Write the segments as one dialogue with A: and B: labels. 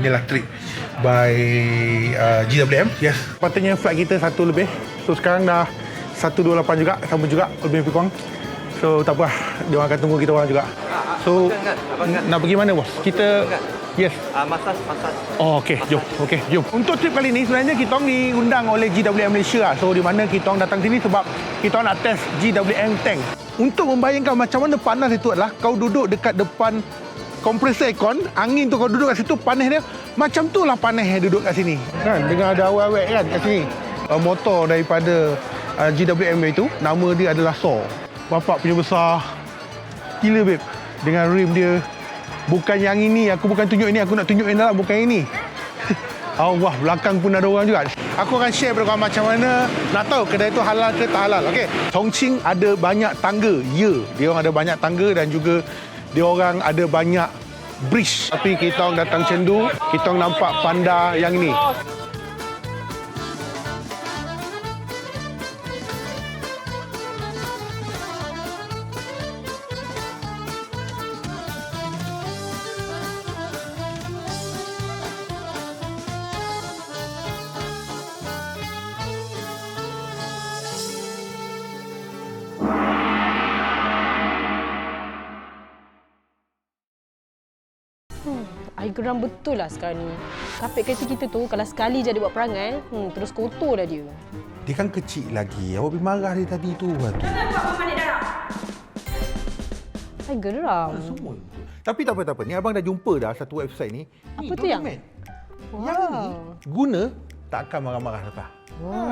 A: inilah trip by GWM. Yes, patutnya flight kita 1 lebih. So sekarang dah 1.28 juga, sama juga lebih kurang. So tak apa, dia orang akan tunggu kita orang juga. So nak pergi mana bos? Kita yes.
B: Masas.
A: Oh okey, jom. Okey, jom. Untuk trip kali ni sebenarnya kita orang diundang oleh GWM Malaysia. So di mana kita orang datang sini sebab kita orang nak test GWM tank. Untuk membayangkan macam mana panas itu adalah kau duduk dekat depan kompresor aircon, angin tu kau duduk kat situ, panas dia macam tu lah panas yang duduk kat sini. Kan dengar ada awet-awet kan kat sini. Motor daripada GWM itu nama dia adalah SAW. Bapak punya besar gila babe. Dengan rim dia. Bukan yang ini, aku bukan tunjuk ini, aku nak tunjuk yang dalam, bukan ini. Allah, belakang pun ada orang juga. Aku akan share pada korang macam mana nak tahu kedai itu halal ke tak halal. Okey. Chongqing ada banyak tangga. Ya, dia orang ada banyak tangga dan juga dia orang ada banyak bridge. Tapi kita orang datang Chengdu, kita orang nampak panda yang ini.
C: Air geram betul lah sekarang ni. Kapet kereta kita tu kalau sekali je dia buat perangai, terus kotor dah dia.
A: Dia kan kecil lagi. Awak pergi marah dia tadi tu.
C: Air geram.
A: Semua. Tapi tak apa. Ni abang dah jumpa dah satu website ni.
C: Apa tu yang?
A: Wow. Yang ni guna tak akan marah-marah lepas.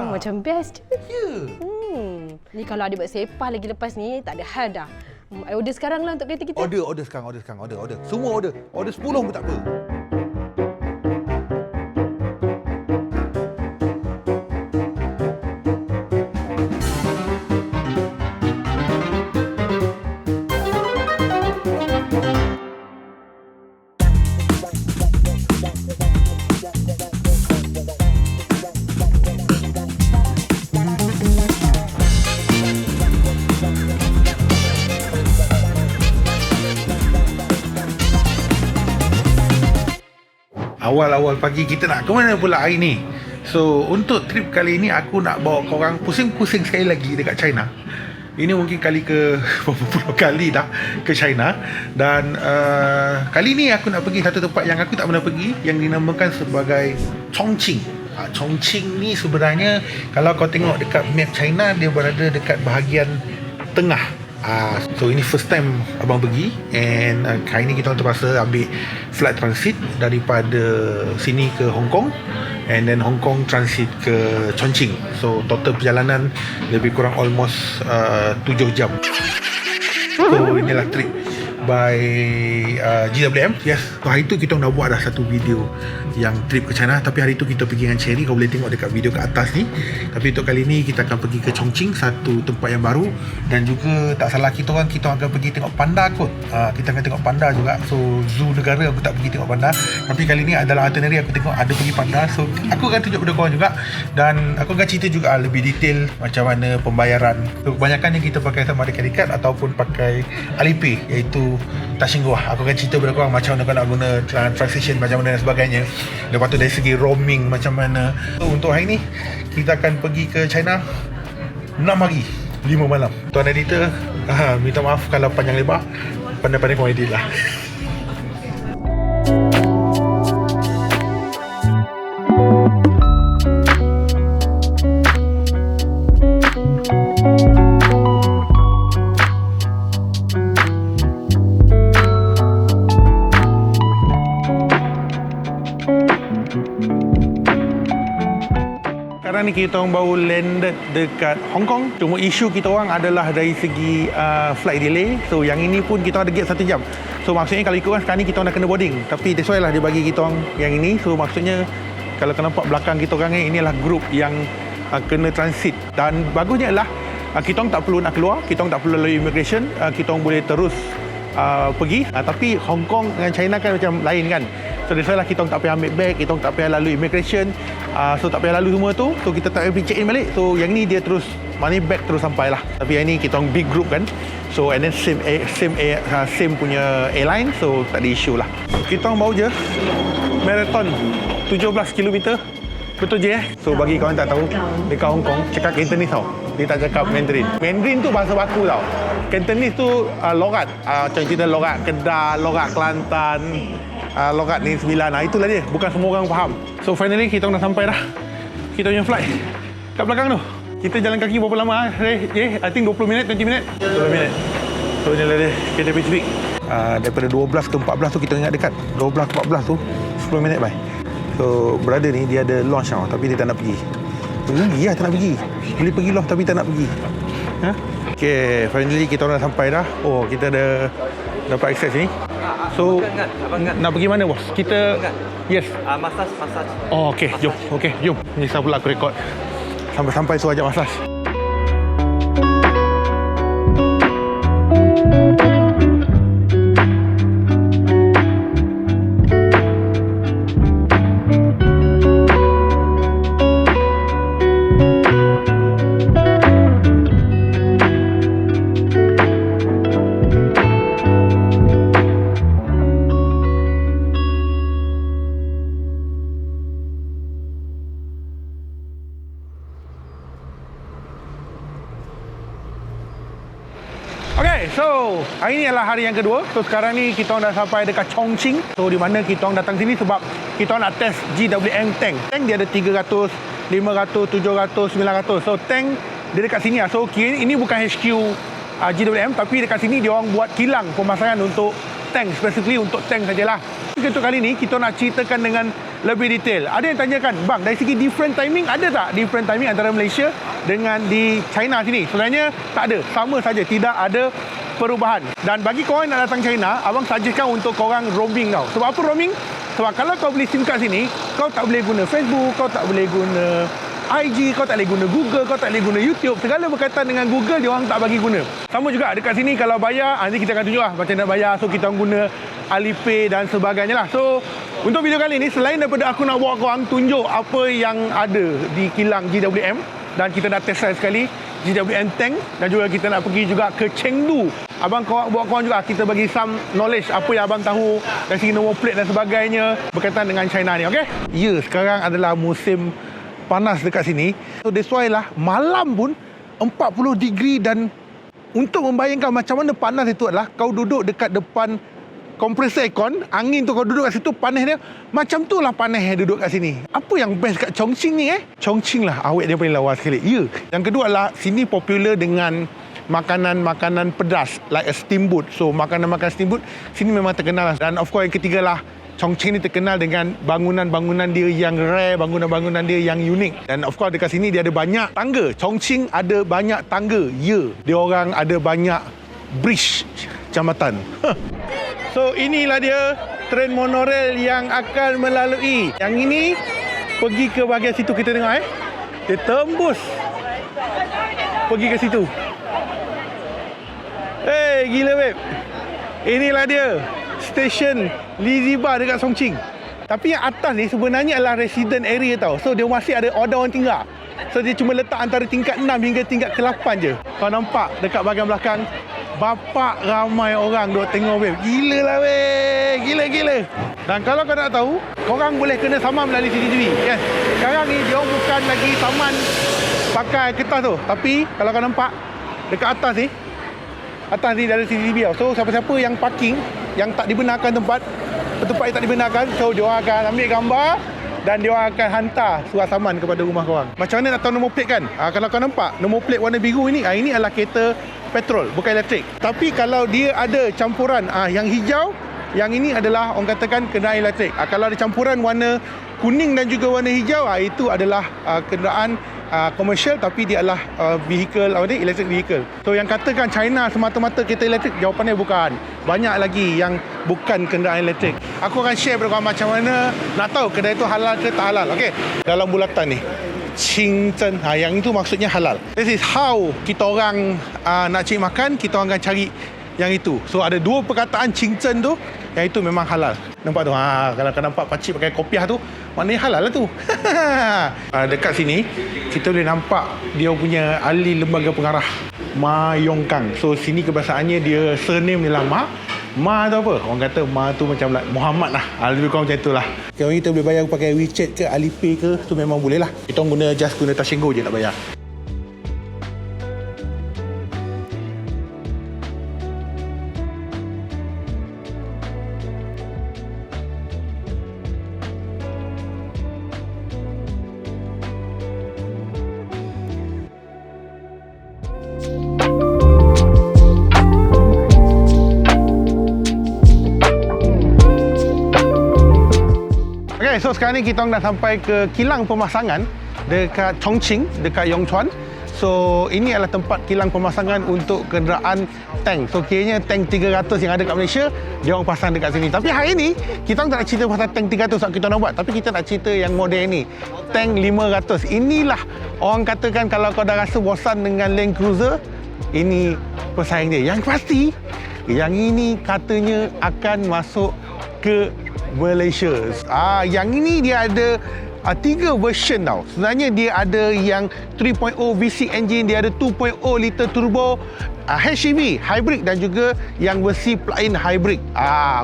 C: Macam best.
A: Ya.
C: Ni kalau ada buat sepah lagi lepas ni, tak ada hal dah. I order sekarang lah untuk kereta kita.
A: Order sekarang. Semua order. Order 10 pun tak apa. Awal-awal pagi kita nak ke mana pula hari ni? So untuk trip kali ni aku nak bawa korang pusing-pusing sekali lagi dekat China. Ini mungkin kali ke berapa puluh kali dah ke China. Dan kali ni aku nak pergi satu tempat yang aku tak pernah pergi, yang dinamakan sebagai Chongqing. Chongqing ni sebenarnya kalau kau tengok dekat map China, dia berada dekat bahagian tengah. So ini first time abang pergi. And kali ni kita terpaksa ambil flight transit daripada sini ke Hong Kong, and then Hong Kong transit ke Chongqing. So total perjalanan lebih kurang almost 7 jam. So inilah trip by GWM. Yes, so hari tu kita dah buat dah satu video yang trip ke China. Tapi hari tu kita pergi dengan Cherry, kau boleh tengok dekat video kat atas ni. Tapi untuk kali ni kita akan pergi ke Chongqing, satu tempat yang baru. Dan juga tak salah kita akan pergi tengok panda kot. Kita akan tengok panda juga. So zoo negara aku tak pergi tengok panda, tapi kali ni adalah itinerary aku tengok ada pergi panda. So aku akan tunjuk pada korang juga, dan aku akan cerita juga lebih detail macam mana pembayaran. So kebanyakannya kita pakai sama ada credit card ataupun pakai Alipay, iaitu Tashinggua. Aku akan cerita pada korang macam mana kau nak guna transaction macam mana dan sebagainya. Lepas tu dari segi roaming macam mana. So untuk hari ni kita akan pergi ke China 6 hari 5 malam. Tuan editor, minta maaf kalau panjang lebar. Pandai-pandai kau edit lah. Sekarang ni kita orang baru landed dekat Hong Kong. Cuma isu kita orang adalah dari segi flight delay. So yang ini pun kita ada gate 1 jam. So maksudnya kalau ikutkan sekarang ni kita orang dah kena boarding. Tapi that's why lah dia bagi kita orang yang ini. So maksudnya kalau kau nampak belakang kita orang ni, inilah grup yang kena transit. Dan bagusnya adalah kita orang tak perlu nak keluar, kita orang tak perlu lalui immigration, kita orang boleh terus pergi. Tapi Hong Kong dengan China kan macam lain kan. So that's why lah kita orang tak payah ambil bag, kita orang tak payah lalui immigration. So tak payah lalu semua tu. So kita tak payah check in balik. So yang ni dia terus money back terus sampai lah. Tapi yang ni kita orang big group kan. So So and then same punya airline, so tak ada issue lah. Kita orang baru je marathon 17 km. Betul je So bagi kawan tak tahu, dekat Hong Kong cakap Cantonese tau. Dia tak cakap Mandarin. Mandarin tu bahasa baku tau. Cantonese tu logat. Macam kita logat Kedah, logat Kelantan, logat ni 9. Itulah dia. Bukan semua orang faham. So finally kita dah sampai dah. Kita punya flight kat belakang tu. Kita jalan kaki berapa lama? I think 20 minit, 20 minit. 20 minit. So ni lah dia Cathay Pacific. Daripada 12 ke 14 tu kita ingat dekat. 12 ke 14 tu 10 minit bye. So brother ni dia ada launch tau, tapi dia tak nak pergi. Pergi lah tak nak pergi. Boleh pergi launch tapi tak nak pergi. Okay, finally kita orang dah sampai dah. Oh, kita ada dapat akses ni. So nak pergi mana bos? Kita yes.
B: Massage.
A: Oh okey, jom. Okey, jom. Ni saya pula aku rekod. Sampai-sampai so ajak massage. Okay, so hari ni adalah hari yang kedua. So sekarang ni kita orang dah sampai dekat Chongqing. So di mana kita orang datang sini sebab kita orang nak test GWM tank. Tank dia ada 300, 500, 700, 900. So tank dia dekat sini lah. So ini bukan HQ GWM, tapi dekat sini dia orang buat kilang pemasangan untuk tank, specifically untuk tank sajalah. Untuk kali ni kita nak ceritakan dengan lebih detail. Ada yang tanyakan, bang, dari segi different timing, ada tak different timing antara Malaysia dengan di China sini? Sebenarnya tak ada, sama saja, tidak ada perubahan. Dan bagi korang yang nak datang China, abang suggestkan untuk korang roaming tau. Sebab apa roaming? Sebab kalau kau beli SIM card sini, kau tak boleh guna Facebook, kau tak boleh guna IG, kau tak boleh guna Google, kau tak boleh guna YouTube. Segala berkaitan dengan Google, dia orang tak bagi guna. Sama juga dekat sini kalau bayar, nanti kita akan tunjuk lah macam nak bayar. So kita orang guna Alipay dan sebagainya lah. So untuk video kali ni, selain daripada aku nak bawa korang tunjuk apa yang ada di kilang GWM, dan kita dah test sekali GWM tank, dan juga kita nak pergi juga ke Chengdu. Abang bawa korang juga, kita bagi some knowledge apa yang abang tahu dari segi nombor plate dan sebagainya berkaitan dengan China ni, okay? Ya, sekarang adalah musim panas dekat sini. So that's why lah malam pun 40 degree, dan untuk membayangkan macam mana panas itu adalah kau duduk dekat depan kompresor aircon, angin tu kau duduk kat situ, panas dia macam tu lah panas duduk kat sini. Apa yang best kat Chongqing ni Chongqing lah awet dia paling lawa sekali. Ya. Yang kedua adalah sini popular dengan makanan-makanan pedas like a steamboat. So makanan-makanan steamboat sini memang terkenal lah. Dan of course yang ketiga lah, Chongqing ni terkenal dengan bangunan-bangunan dia yang rare, bangunan-bangunan dia yang unik. Dan of course dekat sini dia ada banyak tangga. Chongqing ada banyak tangga. Ya, dia orang ada banyak bridge jambatan. So inilah dia tren monorail yang akan melalui. Yang ini pergi ke bahagian situ, kita tengok dia tembus pergi ke situ. Gila babe. Inilah dia stesen Liziba dekat Chongqing. Tapi yang atas ni sebenarnya adalah resident area tau. So dia masih ada order orang tinggal. So dia cuma letak antara tingkat 6 hingga tingkat ke-8 je. Kau nampak dekat bahagian belakang, bapak ramai orang duk tengok babe. Gila lah babe. Gila. Dan kalau kau nak tahu, korang boleh kena saman melalui CCTV. Yes. Sekarang ni dia bukan lagi saman pakai kertas tu. Tapi kalau kau nampak dekat atas ni ada CCTV tau. So siapa-siapa yang parking yang tak dibenarkan tempat yang tak dibenarkan, so dia akan ambil gambar dan dia akan hantar surat saman kepada rumah korang. Macam mana nak tahu nombor plate kan? Kalau kau nampak nombor plate warna biru ini, ini adalah kereta petrol, bukan elektrik. Tapi kalau dia ada campuran yang hijau, yang ini adalah orang katakan kenderaan elektrik. Kalau ada campuran warna kuning dan juga warna hijau, itu adalah kenderaan komersial, tapi dia adalah vehicle, electric vehicle. So yang katakan China semata-mata kereta elektrik, jawapannya bukan. Banyak lagi yang bukan kenderaan elektrik. Aku akan share kepada korang macam mana nak tahu kedai itu halal ke tak halal. Okey, dalam bulatan ni Qingzhen, yang itu maksudnya halal. This is how kita orang nak cari makan, kita orang akan cari yang itu. So ada dua perkataan Qingzhen tu. yang itu memang halal. Nampak tu? Kalau kau nampak pakcik pakai kopiah tu, maknanya halal lah tu. Dekat sini kita boleh nampak dia punya ahli lembaga pengarah, Ma Yong Kang. So sini kebiasaannya dia surname dia lah Ma tu apa? Orang kata Ma tu macam like Muhammad lah. Lebih kurang macam tu lah. Kalau kita boleh bayar pakai WeChat ke Alipay ke, tu memang boleh lah. Kita guna Touch 'n Go je nak bayar. So sekarang ni kita dah sampai ke kilang pemasangan dekat Chongqing, dekat Yongchuan. So ini adalah tempat kilang pemasangan untuk kenderaan tank. So kiranya tank 300 yang ada kat Malaysia, dia orang pasang dekat sini. Tapi hari ni kita tak nak cerita pasal tank 300 yang kita nak buat, tapi kita nak cerita yang model ni, tank 500. Inilah orang katakan kalau kau dah rasa bosan dengan Land Cruiser, ini pesaing dia. Yang pasti yang ini katanya akan masuk ke Malaysia. Yang ini dia ada 3 version tau. Sebenarnya dia ada yang 3.0 V6 engine, dia ada 2.0 liter turbo HEV hybrid dan juga yang versi plug-in hybrid.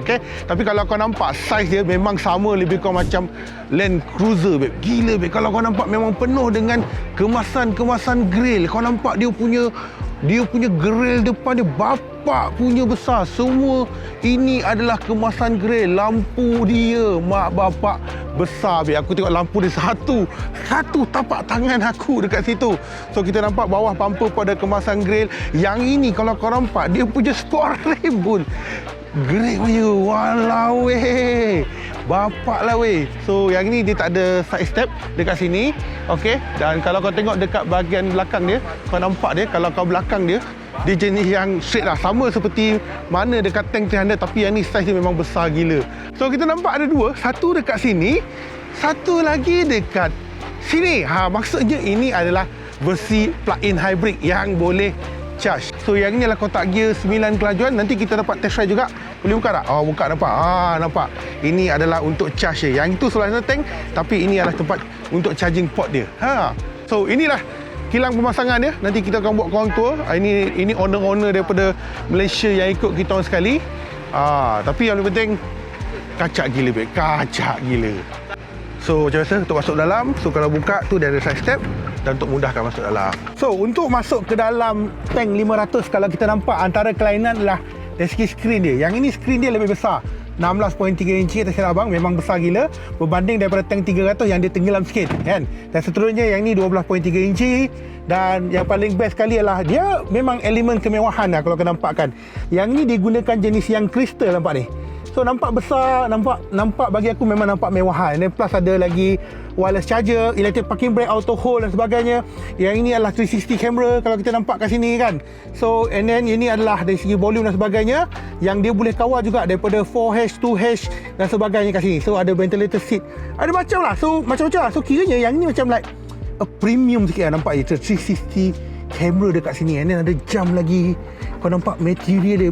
A: Okay. Tapi kalau kau nampak saiz dia memang sama, lebih kurang macam Land Cruiser, babe. Gila, babe. Kalau kau nampak memang penuh dengan kemasan grill. Kau nampak dia punya grill depan dia bapak punya besar. Semua ini adalah kemasan grill. Lampu dia mak bapak besar, babe. Aku tengok lampu dia satu tapak tangan aku dekat situ. So kita nampak bawah bumper pada kemasan grill. Yang ini kalau kau nampak dia punya sport rim pun great punya. Walau weh, bapak lah weh. So yang ini dia tak ada side step dekat sini. Okey, dan kalau kau tengok dekat bahagian belakang dia, kau nampak dia, kalau kau belakang dia jenis yang straight lah, sama seperti mana dekat tank 300, tapi yang ni saiz dia memang besar gila. So kita nampak ada 2, satu dekat sini, satu lagi dekat sini. Maksudnya ini adalah versi plug-in hybrid yang boleh charge. So yang ni adalah kotak gear 9 kelajuan. Nanti kita dapat test ride juga. Boleh buka tak? Buka, nampak? Nampak? Ini adalah untuk charge dia. Yang itu sebelah tank, tapi ini adalah tempat untuk charging port dia. So inilah kilang pemasangan dia. Nanti kita akan buat korang tour. Ini owner-owner daripada Malaysia yang ikut kita orang sekali. Tapi yang lebih penting, kacak gila, babe. Kacak gila. So macam biasa, untuk masuk dalam, so kalau buka tu dia ada side step dan untuk mudahkan masuk dalam. So untuk masuk ke dalam tank 500, kalau kita nampak antara kelainan adalah dari segi skrin dia. Yang ini skrin dia lebih besar, 16.3 inci atas abang, memang besar gila berbanding daripada tank 300 yang dia tenggelam sikit kan. Dan seterusnya yang ni 12.3 inci. Dan yang paling best sekali adalah dia memang elemen kemewahan lah kalau kau nampak kan. Yang ni digunakan jenis yang kristal, nampak ni. So nampak besar, nampak bagi aku memang nampak mewahan. Dan plus ada lagi wireless charger, electric parking brake, auto hold dan sebagainya. Yang ini adalah 360 camera kalau kita nampak kat sini kan. So and then ini adalah dari segi volume dan sebagainya yang dia boleh kawal juga daripada 4H, 2H dan sebagainya kat sini. So ada ventilator seat, ada macam lah. So macam-macam lah. So kiranya yang ini macam like a premium sikit lah, nampak je 360 camera dekat sini. And then ada jam lagi. Kau nampak material dia.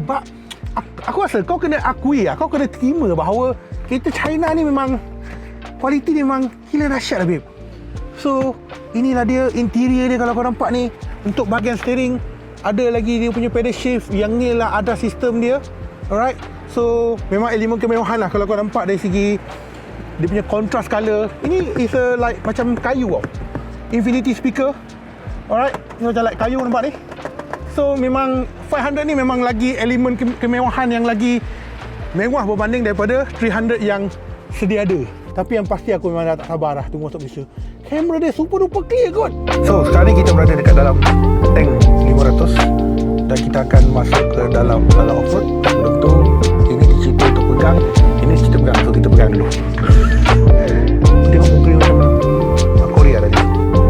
A: Aku rasa kau kena akui lah, kau kena terima bahawa kereta China ni memang kualiti dia memang gila dahsyat lah, babe. So inilah dia interior dia. Kalau kau nampak ni, untuk bahagian steering ada lagi dia punya pedal shift. Yang ni lah ada sistem dia. Alright. So memang elemen kemewahan lah kalau kau nampak dari segi dia punya contrast color. Ini is a like macam kayu tau. Infinity speaker. Alright. Ini macam like kayu, nampak ni. So memang 500 ni memang lagi elemen kemewahan yang lagi mewah berbanding daripada 300 yang sedia ada. Tapi yang pasti aku memang dah tak sabar lah tunggu masuk Malaysia. Kamera dia super duper clear kot. So sekarang ni kita berada dekat dalam tank 500 dan kita akan masuk ke dalam off-road. Sebelum tu, ini cerita untuk pegang, ini cerita pegang. So kita pegang dulu. Tengok muka dia macam Korea tadi.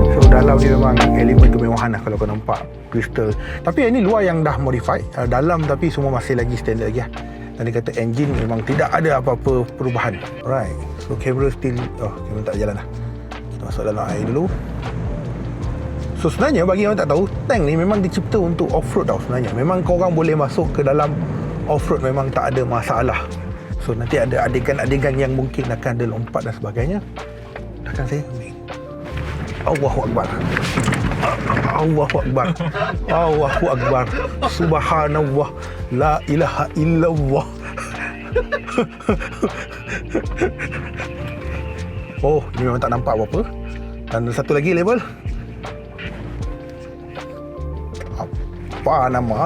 A: So dalam dia memang elemen kemewahan lah kalau kau nampak kristal. Tapi yang ni luar yang dah modified, dalam tapi semua masih lagi standard lagi lah. Dan dia kata engine memang tidak ada apa-apa perubahan. Alright. So kamera still, kamera tak jalan lah. Kita masuk dalam air dulu. So sebenarnya bagi yang tak tahu, tank ni memang dicipta untuk off-road tau sebenarnya. Memang korang boleh masuk ke dalam off-road, memang tak ada masalah. So nanti ada adegan-adegan yang mungkin akan ada lompat dan sebagainya. Akan saya ambil. Allahu Akbar. Allahu Akbar. Allahu Akbar. Subhanallah. La ilaha illallah. Oh, ini memang tak nampak apa-apa. Dan satu lagi level. Apa nama?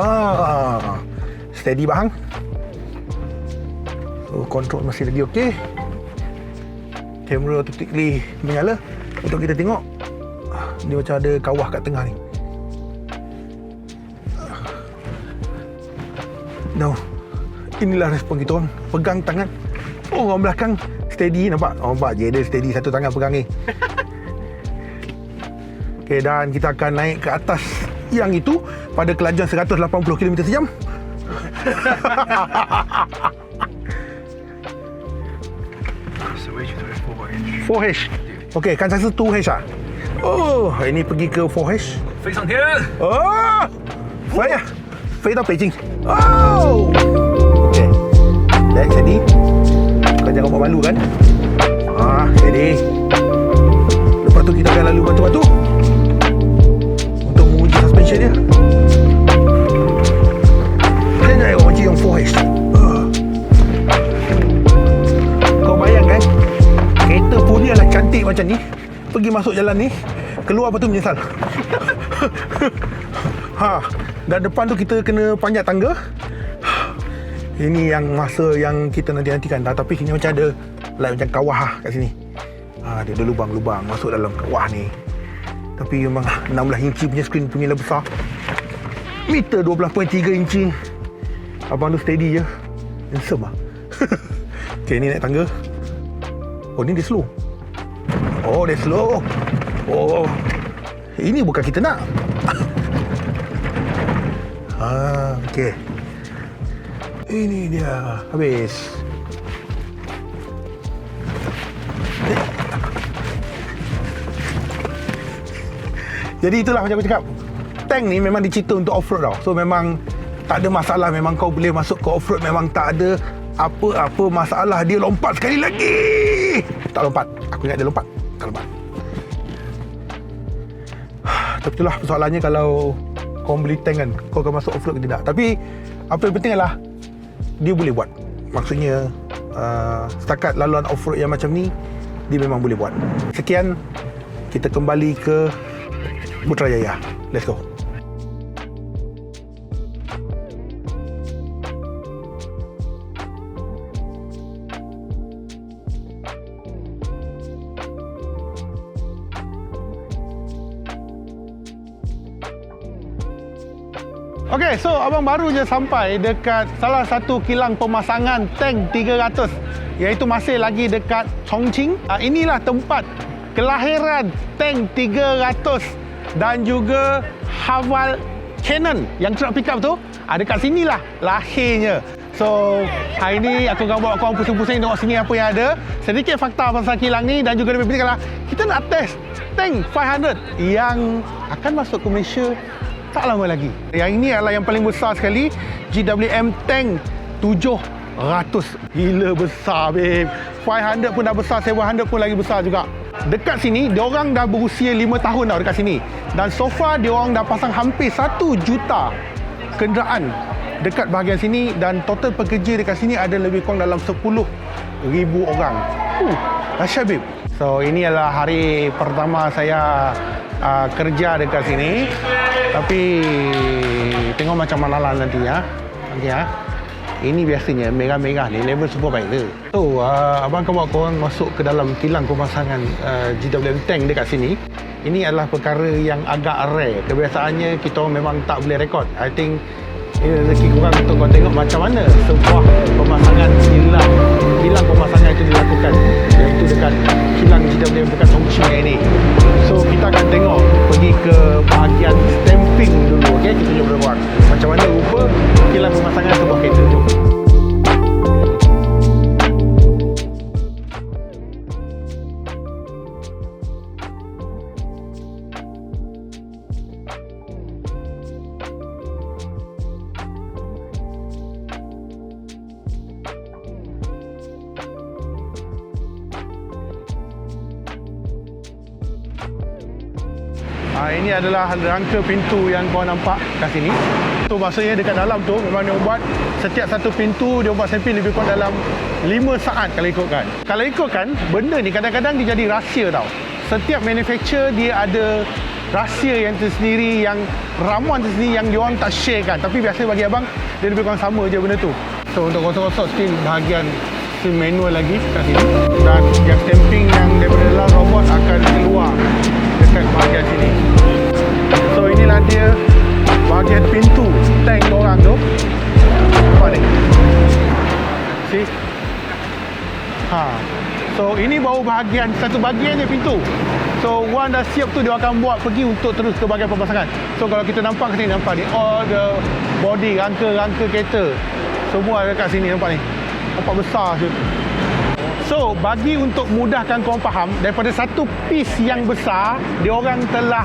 A: Steady bang. So, control masih lagi okey. Kamera automatically menyala untuk kita tengok. Dia macam ada kawah kat tengah ni. No. Inilah respon kita orang. Pegang tangan. Oh, orang belakang steady, nampak? Oh, nampak je dia steady satu tangan pegang ni. Okey, dan kita akan naik ke atas yang itu pada kelajuan 180 km sejam.
B: So where should I
A: 4H. Okey, kan saya 2H ah. Oh, ini pergi ke 4H.
B: 飞上天！
A: Oh, 飞啊，飞到北京。Oh, okey. Baik, steady. Kau jangan buat malu kan? Steady. Lepas tu kita akan lalu batu-batu untuk menguji suspension dia. Saya nak tengok macam yang 4H. Kau bayangkan, kereta Puni lah cantik macam ni, pergi masuk jalan ni, keluar lepas tu menyesal. Dan depan tu kita kena panjat tangga. Ini yang masa yang kita nanti-nantikan dah. Tapi sini macam ada like macam kawah kat sini. Dia ada lubang-lubang masuk dalam kawah ni. Tapi memang 16 inci punya skrin punya lah besar. Meter 12.3 inci. Abang tu steady je. Handsome lah. Okay, ni naik tangga. Oh, ni dia slow. Oh, dia slow. Oh, ini bukan kita nak. Okey. Ini dia. Habis. Jadi itulah macam aku cakap. Tank ni memang dicipta untuk off-road tau. So memang tak ada masalah. Memang kau boleh masuk ke off-road. Memang tak ada apa-apa masalah. Dia lompat sekali lagi. Tak lompat. Aku ingat dia lompat. Tak lompat. Tapi itulah persoalannya kalau kau beli tank kan, kau akan masuk off-road ke tidak. Tapi apa yang penting adalah dia boleh buat. Maksudnya setakat laluan off-road yang macam ni, dia memang boleh buat. Sekian, kita kembali ke Putrajaya. Let's go. Okey, so abang baru je sampai dekat salah satu kilang pemasangan tank 300, iaitu masih lagi dekat Chongqing. Inilah tempat kelahiran tank 300 dan juga Haval Cannon yang truck pickup tu. Dekat sinilah lahirnya. So, hari ni aku akan bawa korang pusing-pusing tengok sini apa yang ada. Sedikit fakta pasal kilang ni dan juga lebih penting adalah kita nak test tank 500 yang akan masuk ke Malaysia tak lama lagi. Yang ini adalah yang paling besar sekali, GWM Tank 700. Gila besar, babe. 500 pun dah besar, 700 pun lagi besar juga. Dekat sini, diorang dah berusia 5 tahun dah dekat sini. Dan so far, diorang dah pasang hampir 1 juta kenderaan dekat bahagian sini. Dan total pekerja dekat sini ada lebih kurang dalam 10,000 orang. Dahsyat, babe. So, ini adalah hari pertama saya kerja dekat sini. Tapi tengok macam mana lah nanti ya. Okey ya. Ini biasanya merah-merah ni level supervisor. So abang akan bawa korang masuk ke dalam kilang pemasangan GWM tank dekat sini. Ini adalah perkara yang agak rare. Kebiasaannya kita orang memang tak boleh rekod. I think ini rezeki korang untuk korang tengok macam mana sebuah pemasangan kilang pemasangan itu dilakukan, iaitu dekat kilang GWM dekat Chongqing ini. So kita akan tengok, pergi ke bahagian stamping dulu. Okey, kita tunjuk kepada korang macam mana rupa kilang pemasangan sebuah kereta. Jom.
B: Ini adalah rangka pintu yang kau nampak kat sini. Tu maksudnya dekat dalam tu memang dia buat setiap satu pintu dia buat samping lebih kurang dalam 5 saat kalau ikutkan. Kalau ikutkan, benda ni kadang-kadang dia jadi rahsia tau. Setiap manufacturer dia ada rahsia yang tersendiri, yang ramuan tersendiri yang diorang tak sharekan. Tapi biasa bagi abang, dia lebih kurang sama je benda tu. So untuk kosong-kosong still bahagian still manual lagi kat sini. Dan yang stamping yang daripada dalam robot akan keluar dekat bahagian sini. So inilah dia bahagian pintu tank diorang tu. Nampak ni? See? So ini baru bahagian, satu bahagian je pintu. So one dah siap tu dia akan buat pergi untuk terus ke bahagian pemasangan. So kalau kita nampak kat sini, nampak ni all the body, rangka-rangka kereta semua ada kat sini, nampak ni. Nampak besar je. So bagi untuk mudahkan korang faham, daripada satu piece yang besar diorang telah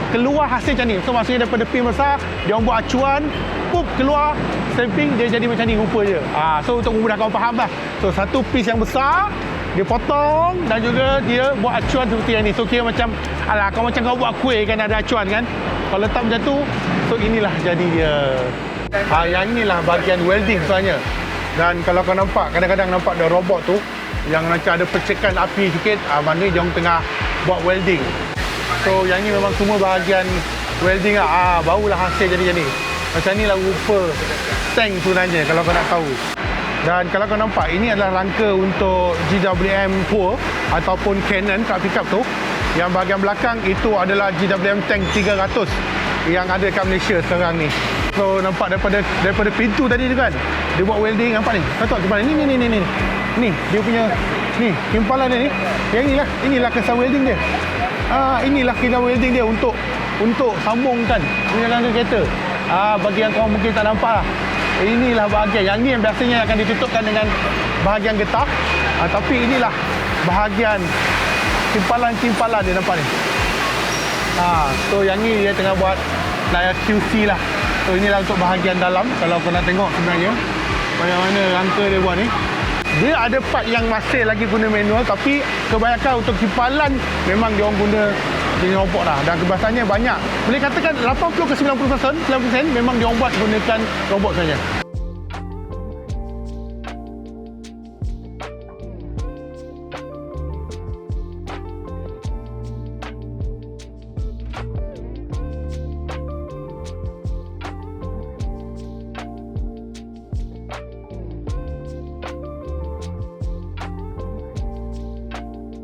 B: keluar hasil macam ni. So maksudnya daripada pin besar diorang buat acuan, pup keluar stamping, dia jadi macam ni rupa je. So untuk memudahkan korang faham lah. So satu piece yang besar dia potong dan juga dia buat acuan seperti yang ni. So kira macam, alah kau macam kau buat kuih kan ada acuan kan. Kalau letak macam tu, so inilah jadi dia. Yang inilah bahagian welding sebenarnya. Dan kalau kau nampak, kadang-kadang nampak ada robot tu yang macam ada percikan api sikit, maknanya dia orang tengah buat welding. So yang ni memang semua bahagian welding lah. Barulah hasil jadi ni. Macam ni lah rupa tank sebenarnya kalau kau nak tahu. Dan kalau kau nampak, ini adalah rangka untuk GWM Poor ataupun Canon kat pickup tu. Yang bahagian belakang itu adalah GWM Tank 300 yang ada kat Malaysia sekarang ni. So nampak daripada pintu tadi tu kan, dia buat welding, nampak ni. Kau tahu macam mana? Ni. Ni dia punya ni kimpalan dia ni. Yang inilah kesan welding dia. Inilah kesan welding dia untuk sambungkan punya rangka kereta. Bagi yang kau mungkin tak nampak lah. Inilah bahagian. Yang ni yang biasanya akan ditutupkan dengan bahagian getah. Tapi inilah bahagian kimpalan dia, nampak ni. So yang ni dia tengah buat layar QC lah. So inilah untuk bahagian dalam. Kalau kau nak tengok sebenarnya mana rangka dia buat ni. Dia ada part yang masih lagi guna manual, tapi kebanyakan untuk kimpalan memang dia orang guna jenis robot lah. Dan kebiasaannya banyak. Boleh katakan 80 ke 90% memang dia orang buat gunakan robot saja.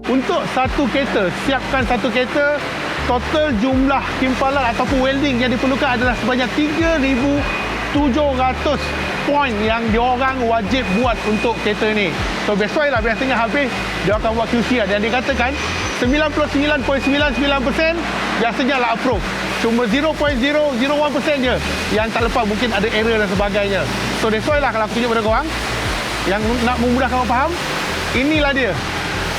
B: Untuk satu kereta, siapkan satu kereta, total jumlah kimpalan ataupun welding yang diperlukan adalah sebanyak 3,700 point yang diorang wajib buat untuk kereta ni. So that's why lah biasanya habis dia akan buat QC lah. Dan dikatakan 99.99% biasanya lah approve. Cuma 0.001% je yang tak lepas, mungkin ada error dan sebagainya. So that's why lah kalau aku tunjuk pada korang yang nak memudahkan korang faham, inilah dia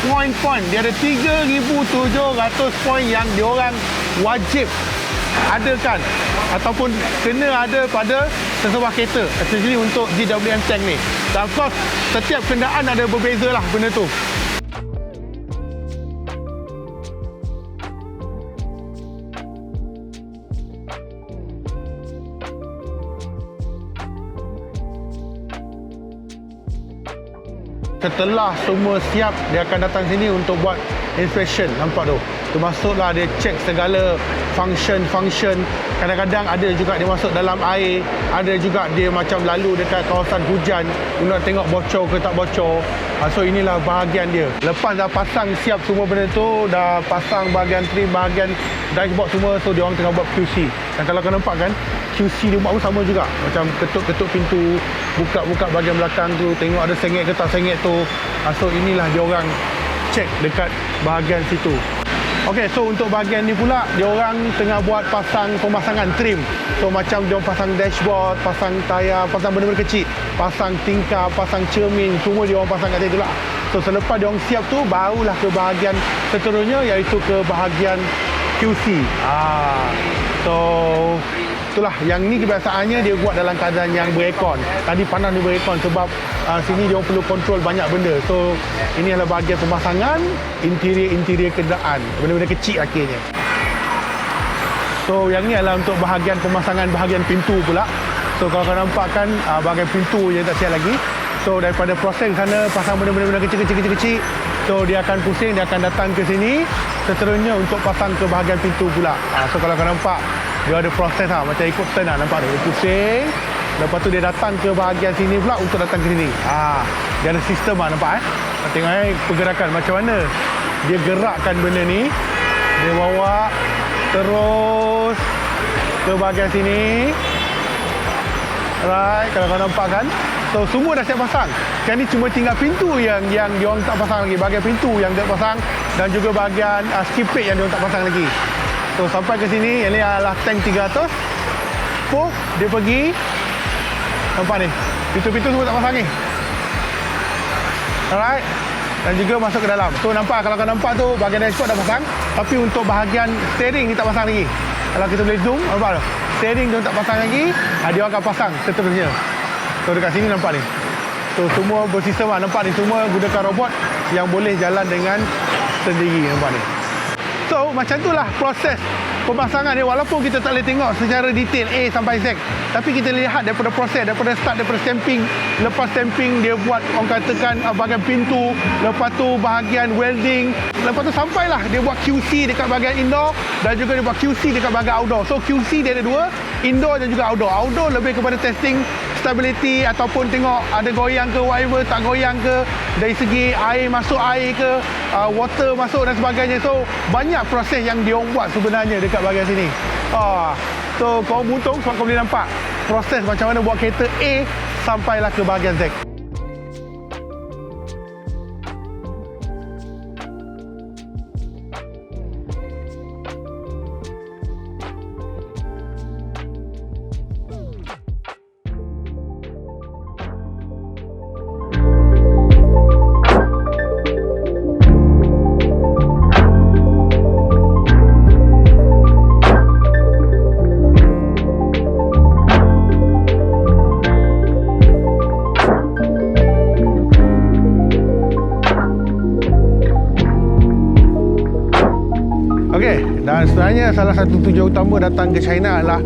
B: point. Dia ada 3,700 point yang diorang wajib adakan ataupun kena ada pada sesebuah kereta, especially untuk GWM Tank ni. Dan of course setiap kenderaan ada berbeza lah benda tu. Setelah semua siap, dia akan datang sini untuk buat inspection. Nampak tu? Termasuklah dia check segala function. Kadang-kadang ada juga dia masuk dalam air, ada juga dia macam lalu dekat kawasan hujan untuk tengok bocor ke tak bocor. So inilah bahagian dia. Lepas dah pasang siap semua benda tu, dah pasang bahagian trim, bahagian dashboard semua, so dia orang tengah buat QC. Dan kalau kau nampak kan, QC dia buat pun sama juga. Macam ketuk-ketuk pintu, buka-buka bahagian belakang tu, tengok ada sengit ke tak sengit tu. So inilah dia orang check dekat bahagian situ. Okey, so untuk bahagian ni pula dia orang tengah buat pemasangan trim. So macam dia orang pasang dashboard, pasang tayar, pasang benda-benda kecil, pasang tingkap, pasang cermin, semua dia orang pasang kat situ lah. So selepas dia orang siap tu, barulah ke bahagian seterusnya, iaitu ke bahagian QC. So itulah, yang ni kebiasaannya dia buat dalam keadaan yang berekon. Tadi panas dia berekon sebab sini dia perlu kontrol banyak benda. So ini adalah bahagian pemasangan interior kenderaan, benda-benda kecil akhirnya. So yang ni adalah untuk bahagian pemasangan bahagian pintu pula. So kalau kau nampak kan bahagian pintu yang tak siap lagi. So daripada proses sana pasang benda-benda kecil. So dia akan pusing, dia akan datang ke sini. Seterusnya untuk pasang ke bahagian pintu pula. So kalau kau nampak dia ada proses macam ikut turn nampak dia pusing. Lepas tu dia datang ke bahagian sini pula untuk datang ke sini. Dia ada sistem nampak tengok pergerakan macam mana dia gerakkan benda ni. Dia bawa terus ke bahagian sini. Right, kalau kau nampak kan. So semua dah siap pasang. Sekarang ni cuma tinggal pintu yang diorang tak pasang lagi. Bahagian pintu yang dia pasang dan juga bahagian skip plate yang diorang tak pasang lagi. So sampai ke sini, yang ni adalah tank 300. Dia pergi. Nampak ni, pintu-pintu semua tak pasang ni. Alright. Dan juga masuk ke dalam. So nampak, kalau kau nampak tu bahagian dashboard dah pasang. Tapi untuk bahagian steering ni tak pasang lagi. Kalau kita boleh zoom, nampak tu. Steering tu tak pasang lagi. Dia akan pasang seterusnya. So dekat sini nampak ni. So semua bersistem nampak ni. Semua gunakan robot yang boleh jalan dengan sendiri. Nampak ni. So macam itulah proses pemasangan ni. Walaupun kita tak boleh tengok secara detail A sampai Z, tapi kita lihat daripada proses, daripada start, daripada stamping. Lepas stamping dia buat orang katakan bahagian pintu. Lepas tu bahagian welding. Lepas tu sampailah dia buat QC dekat bahagian indoor. Dan juga dia buat QC dekat bahagian outdoor. So QC dia ada dua, indoor dan juga outdoor. Outdoor lebih kepada testing stability ataupun tengok ada goyang ke whatever, tak goyang ke, dari segi air masuk air ke, water masuk dan sebagainya. So banyak proses yang dia buat sebenarnya dekat bahagian sini. So kau beruntung sebab kau boleh nampak proses macam mana buat kereta A sampailah ke bahagian Z. Dan sebenarnya salah satu tujuan utama datang ke China adalah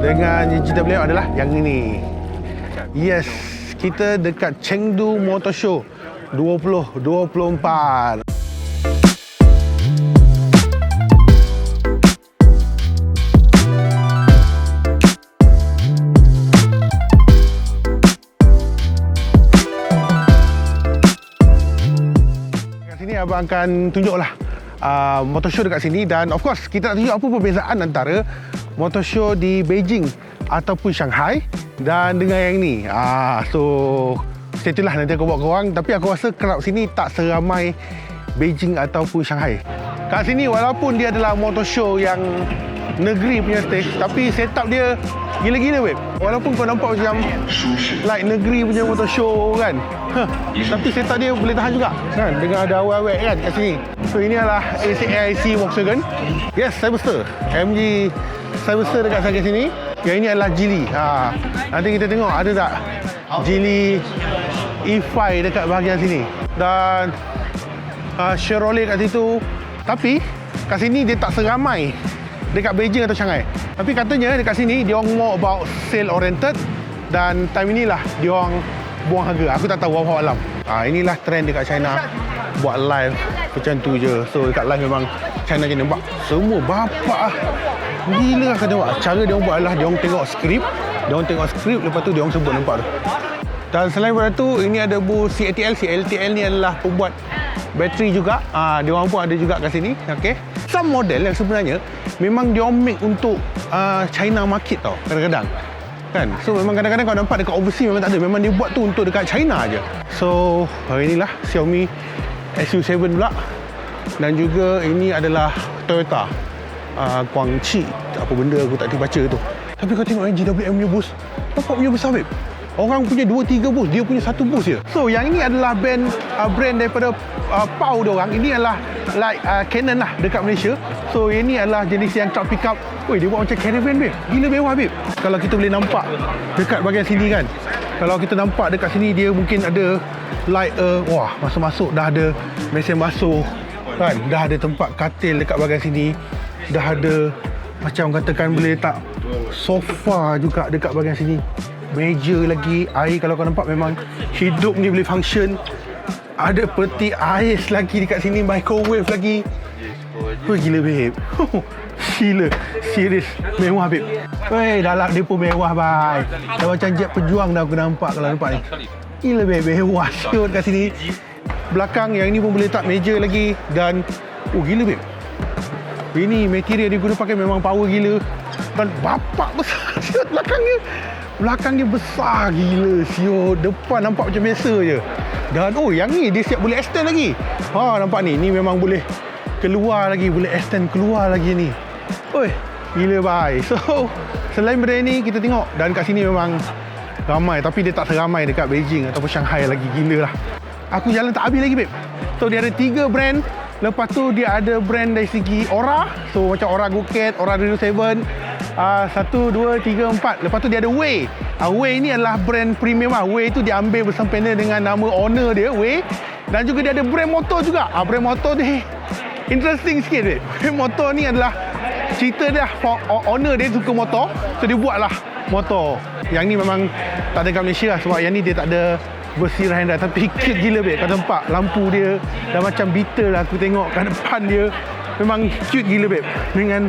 B: dengan GWM adalah yang ini. Yes, kita dekat Chengdu Motor Show 2024. Kat sini abang akan tunjuklah motor show dekat sini. Dan of course kita nak tunjuk apa perbezaan antara motor show di Beijing ataupun Shanghai dan dengan yang ni. So stay tune lah, nanti aku bawa korang. Tapi aku rasa crowd sini tak seramai Beijing ataupun Shanghai. Kat sini walaupun dia adalah motor show yang negeri punya stage, tapi setup dia gila-gila weh. Walaupun kau nampak macam like negeri punya motor show kan, tapi setup dia boleh tahan juga kan, dengan ada awet-awet kan kat sini. So ini adalah AIC Volkswagen. Yes, Cyberster MG Cyberster dekat sahaja sini. Yang ini adalah Geely. Nanti kita tengok ada tak Geely E5 dekat bahagian sini. Dan Chevrolet kat situ. Tapi kat sini dia tak seramai dekat Beijing atau Shanghai. Tapi katanya dekat sini dia orang more about sale oriented. Dan time inilah dia orang buang harga. Aku tak tahu, wallahu alam. Inilah trend dekat China, buat live macam tu je. So dekat live memang China kita nampak semua bapak gila lah kata buat. Cara dia orang buat adalah dia orang tengok skrip. Dia orang tengok skrip, lepas tu dia orang sebut, nampak tu. Dan selain daripada tu, ini ada booth CATL. CATL ni adalah pembuat bateri juga. Dia orang pun ada juga kat sini. Okay. Some model yang sebenarnya memang dia orang make untuk China market tau kadang-kadang. Kan? So memang kadang-kadang kau nampak dekat overseas memang tak ada. Memang dia buat tu untuk dekat China aje. So inilah Xiaomi SU7 pula. Dan juga ini adalah Toyota Guangqi. Apa benda aku tak baca tu. Tapi kau tengok GWM punya booth, nampak punya besar babe. Orang punya 2-3 booth, dia punya satu booth je. So yang ini adalah brand daripada Pau dia orang. Ini adalah like Canon lah dekat Malaysia. So ini adalah jenis yang truck pickup. Woi, dia buat macam caravan babe. Gila mewah babe. Kalau kita boleh nampak dekat bahagian sini kan. Kalau kita nampak dekat sini dia mungkin ada like wah, masuk-masuk dah ada mesin basuh kan. Dah ada tempat katil dekat bahagian sini. Dah ada Macam katakan boleh letak sofa juga dekat bahagian sini. Meja lagi, air kalau kau nampak memang hidup ni boleh function. Ada peti ais lagi dekat sini, microwave lagi. Oh, gila babe. Gila, serius mewah babe. Weh, dalam dia pun mewah bye. Dah macam jet pejuang dah aku nampak kalau nampak ni. Gila babe, mewah shoot kat sini. Belakang yang ni pun boleh letak meja lagi. Dan gila babe. Ini material dia guna pakai memang power gila. Dan bapak besar siot belakangnya. Belakang dia besar gila siot. Depan nampak macam biasa je. Dan yang ni dia siap boleh extend lagi. Nampak ni. Ni memang boleh keluar lagi. Boleh extend keluar lagi ni. Oi, gila bye. So, selain benda ni kita tengok. Dan kat sini memang ramai. Tapi dia tak seramai dekat Beijing ataupun Shanghai lagi. Gila lah. Aku jalan tak habis lagi babe. So, dia ada 3 brand. Lepas tu dia ada brand dari segi Aura. So macam Aura Go-Cat, Aura Reno 7. 1, 2, 3, 4. Lepas tu dia ada Wei. Wei ni adalah brand premium lah. Wei tu dia ambil bersempena dengan nama owner dia, Wei. Dan juga dia ada brand motor juga. Brand motor ni interesting sikit babe. Brand motor ni adalah cerita dia, owner dia suka motor. So dia buat lah motor. Yang ni memang tak ada kat Malaysia lah. Sebab yang ni dia tak ada versi ride and drive. Tapi cute gila babe. Kau nampak lampu dia dah macam Beetle lah aku tengok kat depan dia. Memang cute gila babe. Dengan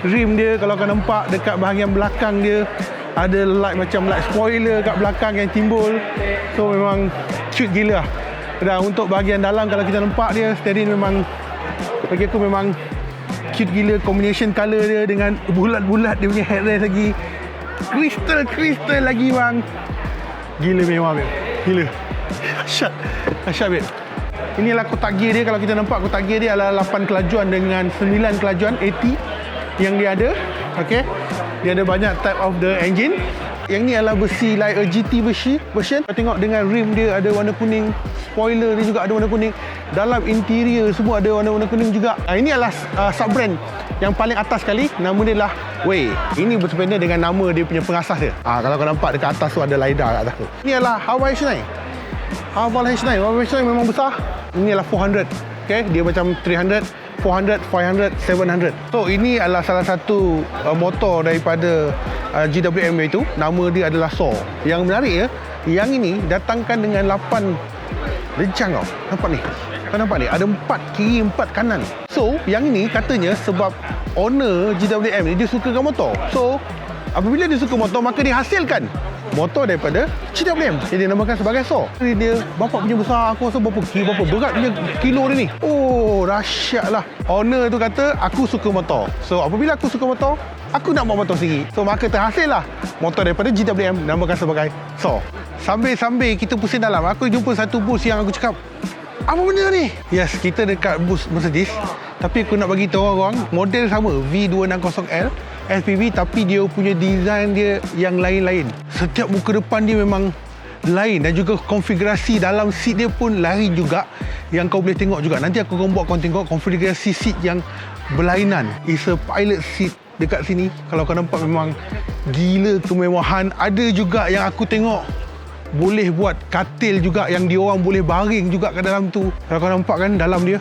B: rim dia kalau kau nampak dekat bahagian belakang dia ada light macam light spoiler kat belakang yang timbul. So memang cute gila lah. Dan untuk bahagian dalam kalau kita nampak dia steering memang bagi aku memang cute gila. Combination colour dia dengan bulat-bulat dia punya headrest lagi. Crystal lagi bang. Gila mewah babe. Gila. Dahsyat babe. Inilah kotak gear dia. Kalau kita nampak kotak gear dia adalah 8 kelajuan dengan 9 kelajuan AT yang dia ada. Okay. Dia ada banyak type of the engine. Yang ni adalah versi like a GT version. Kita tengok dengan rim dia ada warna kuning. Spoiler dia juga ada warna kuning. Dalam interior semua ada warna-warna kuning juga. Ini adalah sub-brand yang paling atas sekali. Nama dia adalah Wei. Ini bersempena dengan nama dia punya pengasas dia. Kalau kau nampak dekat atas tu ada LiDAR kat atas tu. Ini adalah Haval H9. Haval H9 memang besar. Ini adalah 400. Okay, dia macam 300, 400, 500, 700. So ini adalah salah satu motor daripada GWM itu. Nama dia adalah SAW. Yang menarik ya, yang ini datangkan dengan 8 lejang tau. Nampak ni? Kau nampak ni? Ada 4 kiri, 4 kanan. So yang ini katanya sebab owner GWM ni dia sukakan motor. So apabila dia suka motor maka dia hasilkan motor daripada GWM. Jadi dinamakan sebagai SAW. Dia bapak punya besar. Aku rasa berapa berat punya kilo dia ni. Dahsyat lah. Owner tu kata aku suka motor. So apabila aku suka motor, aku nak bawa motor sendiri. So maka terhasil lah motor daripada GWM dinamakan sebagai SAW. Sambil kita pusing dalam, aku jumpa satu bus yang aku cakap, apa benda ni? Yes, kita dekat bus Mercedes. Tapi aku nak bagi tahu orang, model sama V260L SPV, tapi dia punya design dia yang lain-lain. Setiap muka depan dia memang lain dan juga konfigurasi dalam seat dia pun lain juga yang kau boleh tengok juga. Nanti aku akan buat kau tengok konfigurasi seat yang berlainan. It's a pilot seat dekat sini. Kalau kau nampak memang gila kemewahan. Ada juga yang aku tengok boleh buat katil juga yang diorang boleh baring juga kat dalam tu. Kalau kau nampak kan dalam dia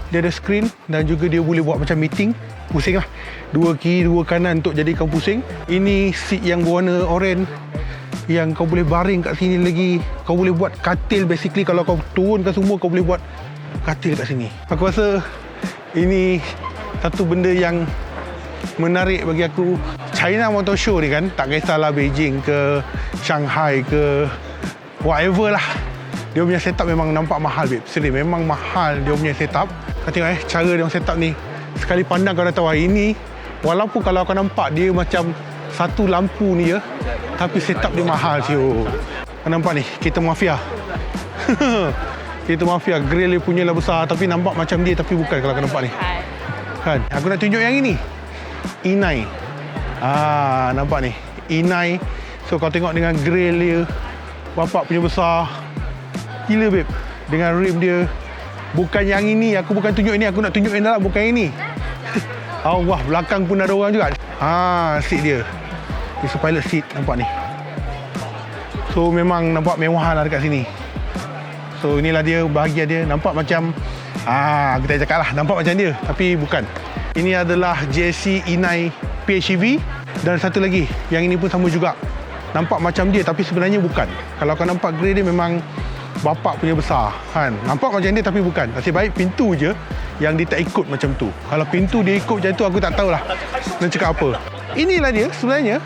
B: ada screen dan juga dia boleh buat macam meeting. Pusing lah. 2 kiri, 2 kanan untuk jadikan pusing. Ini seat yang berwarna oren yang kau boleh baring kat sini lagi. Kau boleh buat katil basically. Kalau kau turunkan semua kau boleh buat katil kat sini. Aku rasa ini satu benda yang menarik bagi aku. China Motor Show ni kan, tak kisahlah Beijing ke Shanghai ke whatever lah, dia punya setup memang nampak mahal babe. Serius memang mahal dia punya setup. Kau tengok cara dia setup ni. Sekali pandang kau dah tahu ini, walaupun kalau kau nampak dia macam satu lampu ni ya, tapi setup dia mahal siu. Kau nampak ni, kereta mafia. Kereta mafia, grill dia punya lah besar tapi nampak macam dia tapi bukan kalau kau nampak ni. Kan, aku nak tunjuk yang ini. E9. Nampak ni. E9. So kau tengok dengan grill dia, bapak punya besar. Gila babe. Dengan rim dia. Bukan yang ini, aku bukan tunjuk ini, aku nak tunjuk yang dalam, bukan ini. Allah, belakang pun ada orang juga. Seat dia. It's a pilot seat, nampak ni. So memang nampak mewah lah dekat sini. So inilah dia bahagian dia. Nampak macam aku tak cakap lah, nampak macam dia, tapi bukan. Ini adalah JSC E9 PHEV. Dan satu lagi, yang ini pun sama juga. Nampak macam dia tapi sebenarnya bukan. Kalau kau nampak grey dia memang bapak punya besar kan. Nampak macam dia tapi bukan. Nasib baik pintu je yang dia tak ikut macam tu. Kalau pintu dia ikut macam tu, aku tak tahulah nak cakap apa. Inilah dia sebenarnya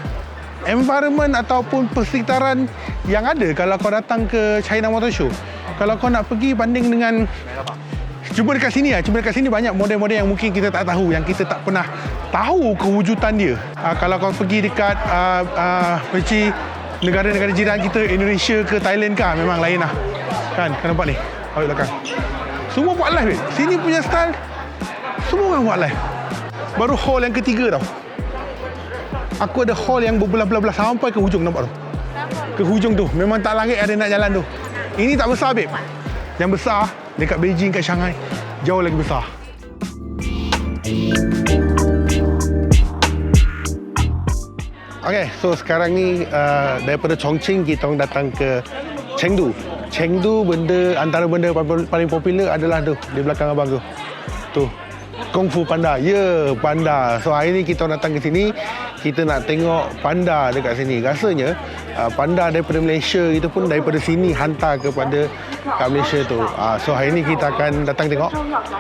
B: environment ataupun persekitaran yang ada kalau kau datang ke China Motor Show. Kalau kau nak pergi banding dengan cuba dekat sini cuba dekat sini banyak model-model yang mungkin kita tak tahu, yang kita tak pernah tahu kewujudan dia. Kalau kau pergi dekat macam negara-negara jiran kita, Indonesia ke Thailand ke, memang lain lah. Kan, kau nampak ni, awak belakang. Semua buat live, sini punya style semua orang buat live. Baru hall yang ketiga tau. Aku ada hall yang berbelah-belah sampai ke hujung, nampak tu? Ke hujung tu, memang tak langit ada nak jalan tu. Ini tak besar, babe. Yang besar dekat Beijing, kat Shanghai, jauh lagi besar. Okay, so sekarang ni daripada Chongqing kita orang datang ke Chengdu. Chengdu antara benda paling popular adalah tu di belakang abang tu. Tu. Kung Fu Panda. Ya, panda. So hari ni kita orang datang ke sini, kita nak tengok panda dekat sini. Rasanya panda daripada Malaysia itu pun daripada sini hantar kepada kat Malaysia tu. So hari ni kita akan datang tengok.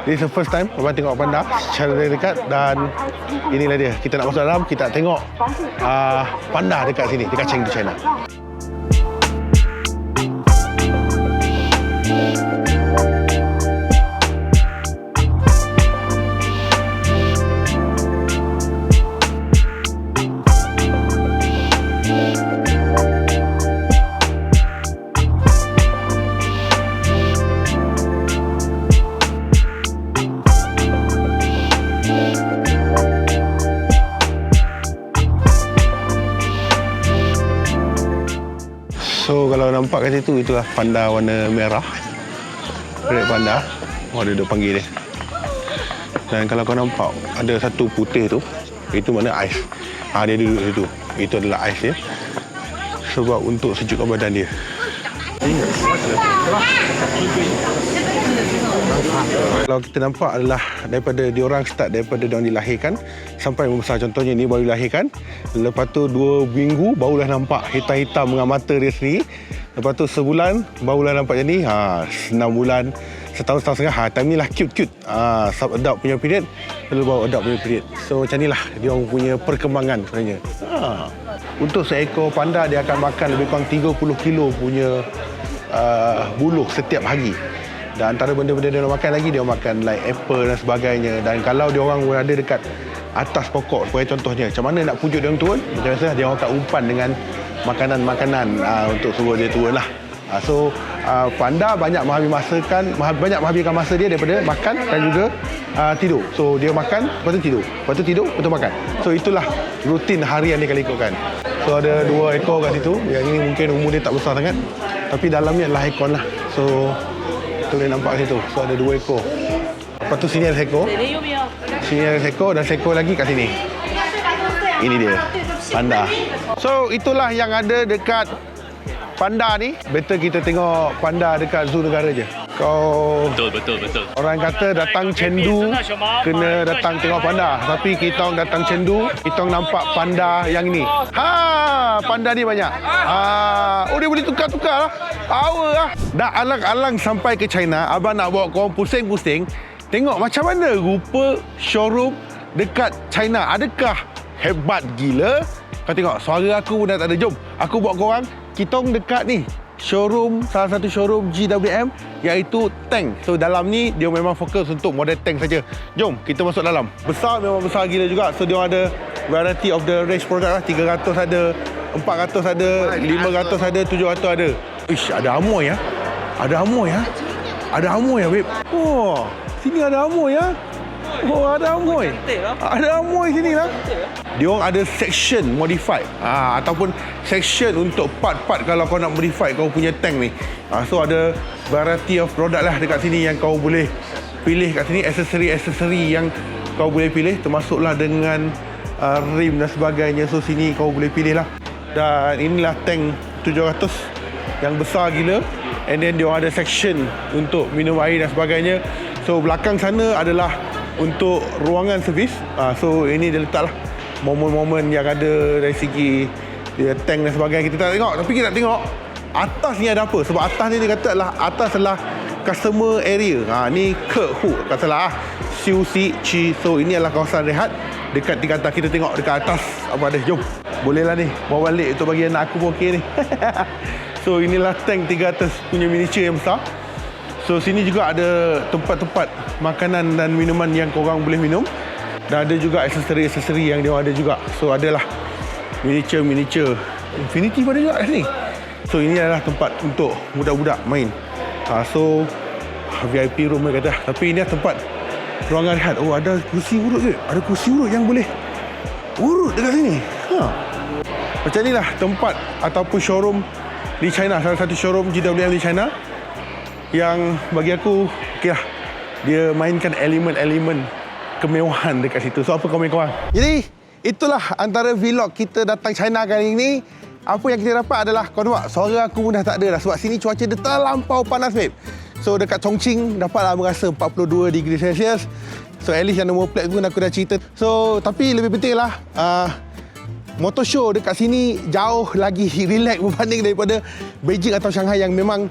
B: This is the first time abang tengok panda secara dekat, dan inilah dia. Kita nak masuk dalam, kita nak tengok panda dekat sini, dekat Chengdu, China. So kalau nampak kat situ, itulah panda warna merah, red panda. Oh, dia panggil dia. Dan kalau kau nampak ada satu putih tu, itu mana ais. Dia duduk situ. Itu adalah ais dia. Sebab untuk sejukkan badan dia. Kalau kita nampak adalah daripada diorang start daripada diorang dilahirkan sampai membesar. Contohnya ni baru dilahirkan, lepas tu 2 minggu barulah nampak hitam-hitam dengan mata dia sendiri. Lepas tu sebulan barulah nampak macam ni. 6 bulan, setahun setengah. Time ni lah cute-cute. Sub-adult punya period, lalu baru adult punya period. So macam ni lah diorang punya perkembangan sebenarnya. Untuk seekor panda dia akan makan lebih kurang 30 kilo punya buluh setiap hari. Dan antara benda-benda dia makan lagi, dia makan like apple dan sebagainya. Dan kalau dia orang berada dekat atas pokok, sebagai contohnya, macam mana nak pujuk dia orang turun? Macam biasa dia orang akan umpan dengan makanan-makanan untuk suruh dia turun lah. So panda banyak menghabiskan masa dia daripada makan dan juga tidur. So dia makan, lepas tu tidur, lepas tu tidur, lepas tu makan. So itulah rutin harian dia kalau ikutkan. So ada 2 ekor kat situ. Yang ini mungkin umur dia tak besar sangat, tapi dalamnya adalah ekor lah. So boleh nampak situ. So ada 2 ekor. Lepas tu sini ada seekor. Sini ada seekor dan seekor lagi kat sini. Ini dia, panda. So itulah yang ada dekat panda ni. Better kita tengok panda dekat zoo negara je. Betul. Orang kata datang Chengdu kena datang tengok panda. Tapi kita orang datang Chengdu, kita orang nampak panda yang ni. Panda ni banyak. Oh, dia boleh tukar-tukar lah. Power lah. Dah alang-alang sampai ke China, abang nak bawa korang pusing-pusing tengok macam mana rupa showroom dekat China. Adakah hebat gila? Kau tengok, suara aku pun dah tak ada. Jom, aku bawa korang. Kita orang dekat ni showroom, salah satu showroom GWM, iaitu tank. So dalam ni dia memang fokus untuk model tank saja. Jom kita masuk dalam. Besar, memang besar gila juga. So dia ada variety of the range product lah. 300 ada, 400 ada, 500 ada, 700 ada. Ish, ada Amoy ya. Ada Amoy ya. Ada Amoy ya, babe. Oh, sini ada Amoy ya. Oh, ada Amoy. Ada Amoy sini lah. Dia orang ada section modified, ataupun section untuk part-part kalau kau nak modify kau punya tank ni. So ada variety of product lah dekat sini yang kau boleh pilih kat sini. Aksesori yang kau boleh pilih, termasuklah dengan rim dan sebagainya. So sini kau boleh pilih lah. Dan inilah tank 700 yang besar gila. And then dia ada section untuk minum air dan sebagainya. So belakang sana adalah untuk ruangan servis. So ini dia letak lah momen-momen yang ada dari segi dia tank dan sebagainya kita tak tengok. Tapi kita nak tengok atas ni ada apa. Sebab atas ni dia kata atas adalah customer area. Ni ke hook tak salah Siu Si Chi. So ini adalah kawasan rehat dekat tingkat atas. Kita tengok dekat atas apa ada. Jom. Boleh lah ni. Bawa balik untuk bagi anak aku pun okey ni. So inilah tank 300 punya miniature yang besar. So sini juga ada tempat-tempat makanan dan minuman yang korang boleh minum. Dan ada juga aksesori-aksesori yang dia ada juga. So adalah miniature Infinity pada juga kat sini. So ini adalah tempat untuk budak-budak main. So VIP room dia kata. Tapi ini tempat ruangan rehat. Oh, ada kursi urut ke? Ada kursi urut yang boleh urut dekat sini. Macam inilah tempat ataupun showroom di China. Salah satu showroom GWM di China yang bagi aku okey lah. Dia mainkan elemen-elemen kemewahan dekat situ. So apa komen korang? Jadi itulah antara vlog kita datang China kali ini. Apa yang kita dapat adalah, kau nampak suara aku pun dah tak ada dah sebab sini cuaca dia terlampau panas, babe. So dekat Chongqing dapatlah merasa 42 degree Celsius. So at least yang nombor plate pun aku dah cerita. So tapi lebih penting lah motor show dekat sini jauh lagi relax berbanding daripada Beijing atau Shanghai yang memang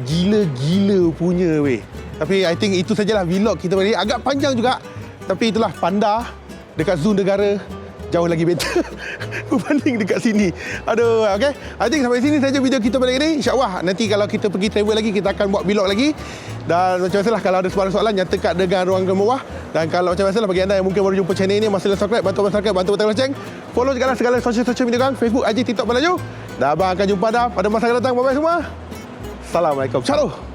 B: gila-gila punya weh. Tapi I think itu sajalah vlog kita kali ni. Agak panjang juga. Tapi itulah Panda dekat zoo negara jauh lagi better berbanding dekat sini. Aduh, okay. I think sampai sini saja video kita pada hari ini. InsyaAllah nanti kalau kita pergi travel lagi, kita akan buat vlog lagi. Dan macam biasalah, kalau ada soalan nyatakan dengan ruang bawah. Dan kalau macam biasalah, bagi anda yang mungkin baru jumpa channel ini, masa subscribe, bantu tekan lonceng. Follow segala social media kan, Facebook, IG, TikTok, Melayu. Dan abang akan jumpa anda pada masa akan datang. Bye-bye semua. Assalamualaikum. Ciao.